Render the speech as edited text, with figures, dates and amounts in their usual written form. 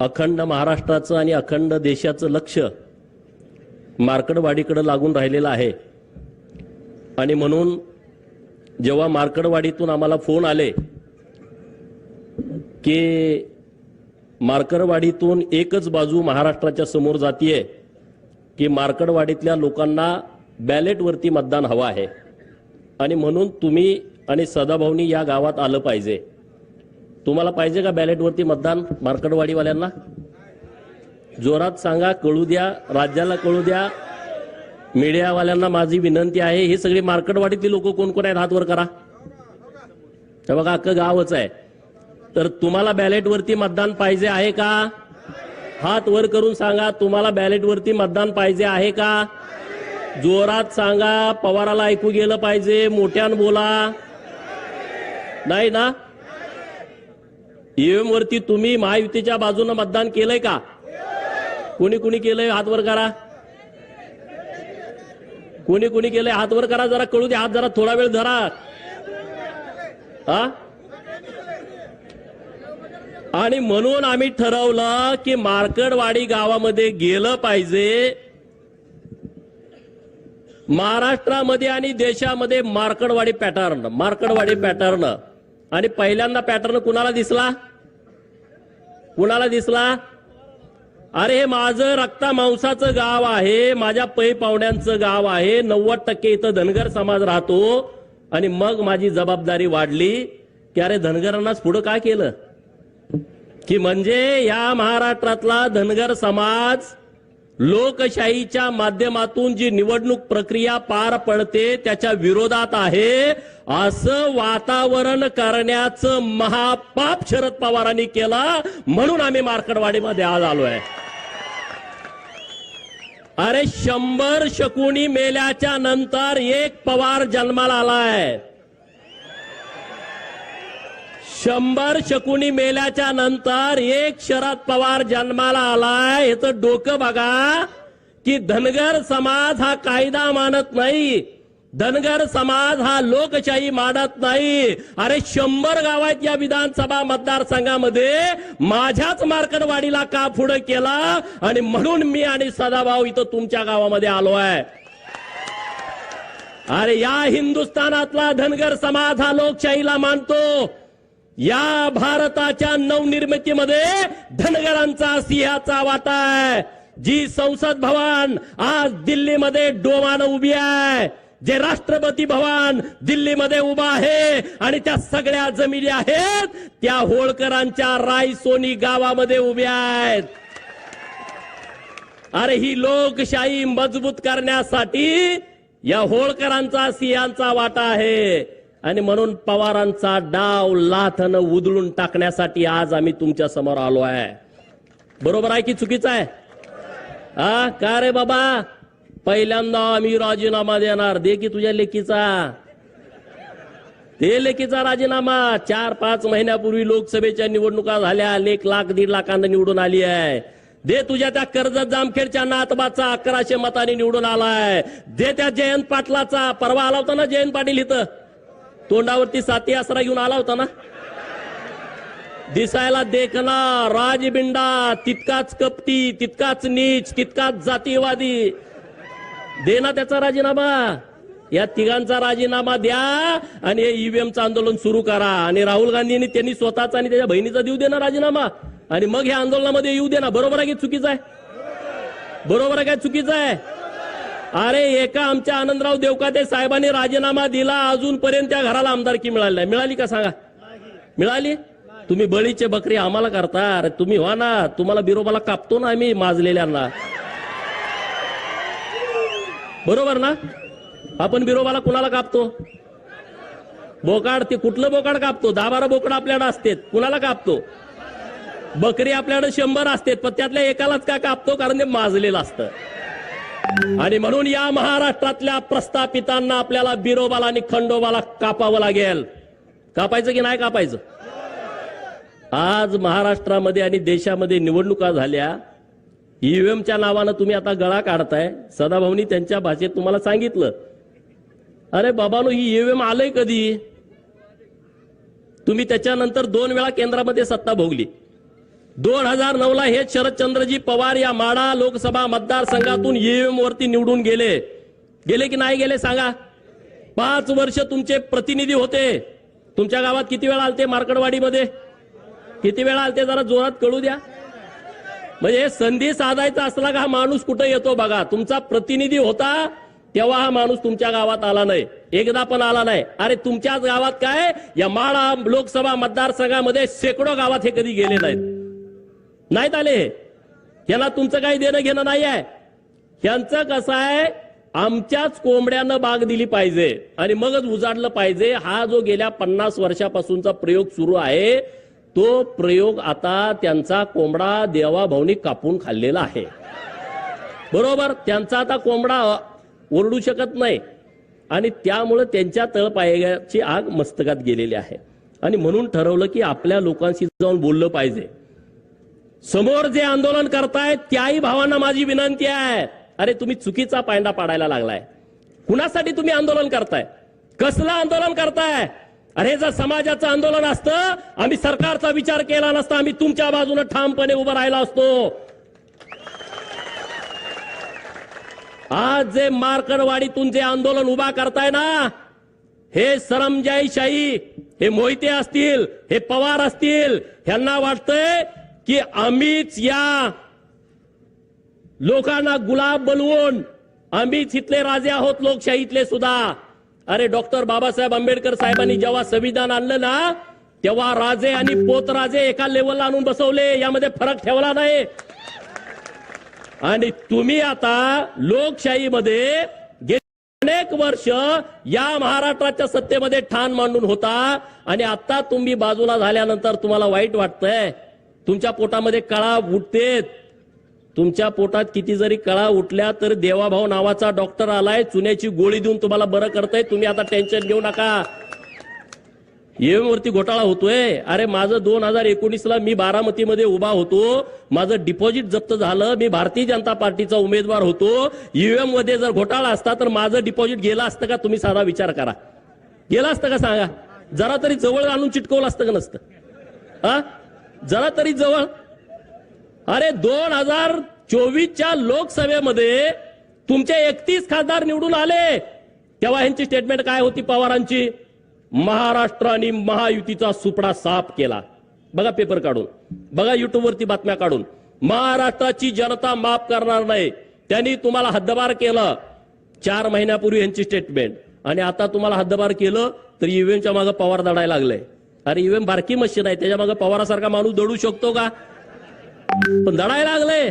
अखंड महाराष्ट्राचं आणि अखंड देशाचं लक्ष मार्कडवाडीकडे लागून राहिलेलं आहे आणि म्हणून जेव्हा मार्कडवाडीतून आम्हाला फोन आले की मार्कडवाडीतून एकच बाजू महाराष्ट्राच्या समोर जातीये की मार्कडवाडीतल्या लोकांना बॅलेटवरती मतदान हवं आहे आणि म्हणून तुम्ही आणि सदाभाऊनी या गावात आलं पाहिजे. तुम्हाला पाहिजे का बॅलेटवरती मतदान मार्कडवाडीवाल्यांना? जोरात सांगा, कळू द्या, राज्याला कळू द्या. मीडियावाल्यांना माझी विनंती आहे, हे सगळे मार्कडवाडीतले लोक कोण कोण आहेत हात वर करा. हे बघा अख्खं गावच आहे. तर तुम्हाला बॅलेटवरती मतदान पाहिजे आहे का? हात वर करून सांगा, तुम्हाला बॅलेटवरती मतदान पाहिजे आहे का? जोरात सांगा, पवाराला ऐकू गेलं पाहिजे, मोठ्यानं बोला. नाही ना? ईव्हीएम वरती तुम्ही महायुतीच्या बाजूने मतदान केलंय का? कोणी कोणी केलंय हात वर करा. कोणी कोणी केलंय हात वर करा, जरा कळू दे. हात जरा थोडा वेळ धरा. हा, आणि म्हणून आम्ही ठरवलं की मार्कडवाडी गावामध्ये गेलं पाहिजे. महाराष्ट्रामध्ये आणि देशामध्ये मार्कडवाडी पॅटर्न आणि पहिल्यांदा पॅटर्न कुणाला दिसला? कुणाला दिसला? अरे हे माझं रक्ता मांसाचं गाव आहे, माझ्या पै पाहुण्यांचं गाव आहे, 90% इथं धनगर समाज राहतो. आणि मग माझी जबाबदारी वाढली की अरे धनगरांनाच पुढं काय केलं की म्हणजे या महाराष्ट्रातला धनगर समाज लोकशाहीच्या माध्यमातून जी निवडणूक प्रक्रिया पार पडते त्याच्या विरोधात आहे असं वातावरण करण्याचं महापाप शरद पवारांनी केलं. म्हणून आम्ही मार्कडवाडीमध्ये आज आलोय. अरे 100 शकुनी मेल्याच्या नंतर एक पवार जन्माला आलाय. 100 शकुनी मेल्याच्या नंतर एक शरद पवार जन्माला आलाय. याचं डोकं बघा की धनगर समाज हा कायदा मानत नाही, धनगर समाज हा लोकशाही मानत नाही. अरे 100 गाव आहेत या विधानसभा मतदारसंघामध्ये, माझ्याच मार्कडवाडीला का पुढे केला? आणि म्हणून मी आणि सदाभाऊ इथं तुमच्या गावामध्ये आलोय. अरे या हिंदुस्थानातला धनगर समाज हा लोकशाहीला मानतो. या भारताच्या नवनिर्मितीमध्ये धनगरांचा सिंहाचा वाटा आहे. जी संसद भवन आज दिल्लीमध्ये डोमानं उभी आहे, जे राष्ट्रपती भवन दिल्लीमध्ये उभा आहे आणि त्या सगळ्या जमिनी आहेत त्या होळकरांच्या रायसोनी गावामध्ये उभ्या आहेत. अरे ही लोकशाही मजबूत करण्यासाठी या होळकरांचा सिंहाचा वाटा आहे. आणि म्हणून पवारांचा डाव लाथानं उधळून टाकण्यासाठी आज आम्ही तुमच्या समोर आलो आहे. बरोबर आहे की चुकीचं आहे? हा, का रे बाबा? पहिल्यांदा आम्ही राजीनामा देणार. दे की तुझ्या लेकीचा, ते लेकीचा राजीनामा. 4-5 महिन्यापूर्वी लोकसभेच्या निवडणुका झाल्या, 1 लाख 1.5 लाखांना निवडून आली आहे. दे तुझ्या त्या कर्जत जामखेडच्या नातबाचा 1100 मतांनी निवडून आलाय. दे त्या जयंत पाटलाचा, परवा आला होता ना जयंत पाटील इथं, तोंडावरती साथी आसरा घेऊन आला होता ना, दिसायला देखना राजबिंडा, तितकाच कपटी, तितकाच नीच, तितकाच जातीवादी. दे ना त्याचा राजीनामा. या तिघांचा राजीनामा द्या आणि हे ईव्हीएमचं आंदोलन सुरू करा. आणि राहुल गांधींनी त्यांनी स्वतःचा आणि त्याच्या बहिणीचा देऊ दे ना राजीनामा आणि मग ह्या आंदोलनामध्ये येऊ दे ना. बरोबर आहे की चुकीचं आहे? बरोबर आहे काय चुकीचं आहे? अरे एका आमच्या आनंदराव देवकाते साहेबांनी राजीनामा दिला, अजूनपर्यंत त्या घराला आमदारकी मिळाली नाही. मिळाली का सांगा? मिळाली? तुम्ही बळीचे बकरी आम्हाला करता. अरे तुम्ही व्हा ना, तुम्हाला बिरोबाला कापतो ना आम्ही माजलेल्यांना. बरोबर ना? आपण बिरोबाला कुणाला कापतो? बोकाड. ते कुठलं बोकाड कापतो? 10-12 बोकड आपल्याकडे असतात. कुणाला कापतो? बकरी आपल्याकडे 100 असतात, पण त्यातल्या एकालाच का कापतो? कारण ते माजलेलं असतं. आणि म्हणून या महाराष्ट्रातल्या प्रस्थापितांना आपल्याला बिरोबाला आणि खंडोबाला कापावं लागेल. कापायचं की नाही कापायचं? आज महाराष्ट्रामध्ये आणि देशामध्ये निवडणुका झाल्या, ईव्हीएमच्या नावानं तुम्ही आता गळा काढताय. सदाभाऊनी त्यांच्या भाषेत तुम्हाला सांगितलं, अरे बाबांनो ही ईव्हीएम आलंय कधी? तुम्ही त्याच्यानंतर 2 वेळा केंद्रामध्ये सत्ता भोगली. 2009ला हे शरदचंद्रजी पवार या माढा लोकसभा मतदारसंघातून ईव्हीएम वरती निवडून गेले की नाही गेले सांगा? 5 वर्ष तुमचे प्रतिनिधी होते. तुमच्या गावात किती वेळा आलते? मार्कडवाडीमध्ये किती वेळा आलते? जरा जोरात कळू द्या. म्हणजे संधी साधायचा असला का हा माणूस कुठे येतो बघा. तुमचा प्रतिनिधी होता तेव्हा हा माणूस तुमच्या गावात आला नाही, एकदा पण आला नाही. अरे तुमच्याच गावात काय, या माढा लोकसभा मतदारसंघामध्ये शेकडो गावात हे कधी गेले नाहीत आले. यांना तुमचं काही देणं घेणं नाही आहे. यांचं कसं आहे, आमच्याच कोंबड्यानं बाग दिली पाहिजे आणि मगच उजाडलं पाहिजे. हा जो गेल्या 50 वर्षापासूनचा प्रयोग सुरू आहे तो प्रयोग आता त्यांचा कोंबडा देवाभाऊनी कापून खाल्लेला आहे. बरोबर, त्यांचा आता कोंबडा ओरडू शकत नाही आणि त्यामुळे त्यांच्या तळपायाची आग मस्तकात गेलेली आहे. आणि म्हणून ठरवलं की आपल्या लोकांशी जाऊन बोललं पाहिजे. समोर जे आंदोलन करतायत त्याही भावांना माझी विनंती आहे, अरे तुम्ही चुकीचा पायंडा पाडायला लागलाय. कुणासाठी तुम्ही आंदोलन करताय? कसलं आंदोलन करताय? अरे जर समाजाचं आंदोलन असतं, आम्ही सरकारचा विचार केला नसता, आम्ही तुमच्या बाजूने ठामपणे उभं राहिला असतो. आज जे मार्कडवाडीतून जे आंदोलन उभा करताय ना, हे सरंजाईशाही, हे मोहिते असतील, हे पवार असतील, ह्यांना वाटतंय की आम्हीच या लोकांना गुलाब बनवून आम्हीच इथले राजे आहोत लोकशाहीतले सुद्धा. अरे डॉक्टर बाबासाहेब आंबेडकर साहेबांनी जेव्हा संविधान आणलं ना, तेव्हा राजे आणि पोतराजे एका लेवलला आणून बसवले, यामध्ये फरक ठेवला नाही. आणि तुम्ही आता लोकशाहीमध्ये गेली अनेक वर्ष या महाराष्ट्राच्या सत्तेमध्ये ठाण मांडून होता आणि आता तुम्ही बाजूला झाल्यानंतर तुम्हाला वाईट वाटतंय. तुमच्या पोटामध्ये कळा उठतेत. तुमच्या पोटात किती जरी कळा उठल्या तर देवाभाऊ नावाचा डॉक्टर आलाय, चुन्याची गोळी देऊन तुम्हाला बरं करताय. तुम्ही आता टेन्शन घेऊ नका. ईव्हीएम वरती घोटाळा होतोय. अरे माझं 2019ला मी बारामतीमध्ये उभा होतो, माझं डिपॉझिट जप्त झालं, मी भारतीय जनता पार्टीचा उमेदवार होतो. ईव्हीएम मध्ये जर घोटाळा असता तर माझं डिपॉझिट गेलं असतं का? तुम्ही साधा विचार करा. गेलं असतं का सांगा? जरा तरी जवळ आणून चिटकवलं असतं का नसतं? हा, जरा तरी जवळ. अरे 2024च्या लोकसभेमध्ये तुमचे 31 खासदार निवडून आले, तेव्हा ह्यांची स्टेटमेंट काय होती पवारांची? महाराष्ट्र आणि महायुतीचा सुपडा साफ केला. बघा पेपर काढून, बघा युट्यूबवरती बातम्या काढून. महाराष्ट्राची जनता माफ करणार नाही, त्यांनी तुम्हाला हद्दपार केलं. 4 महिन्यापूर्वी यांची स्टेटमेंट. आणि आता तुम्हाला हद्दपार केलं तर ईव्हीएमच्या मागे पवार दडायला लागले. अरे ईव्हीएम बारकी मशीन आहे, त्याच्या मागे पवारासारखा माणूस दडू शकतो का? पण दडायला लागले.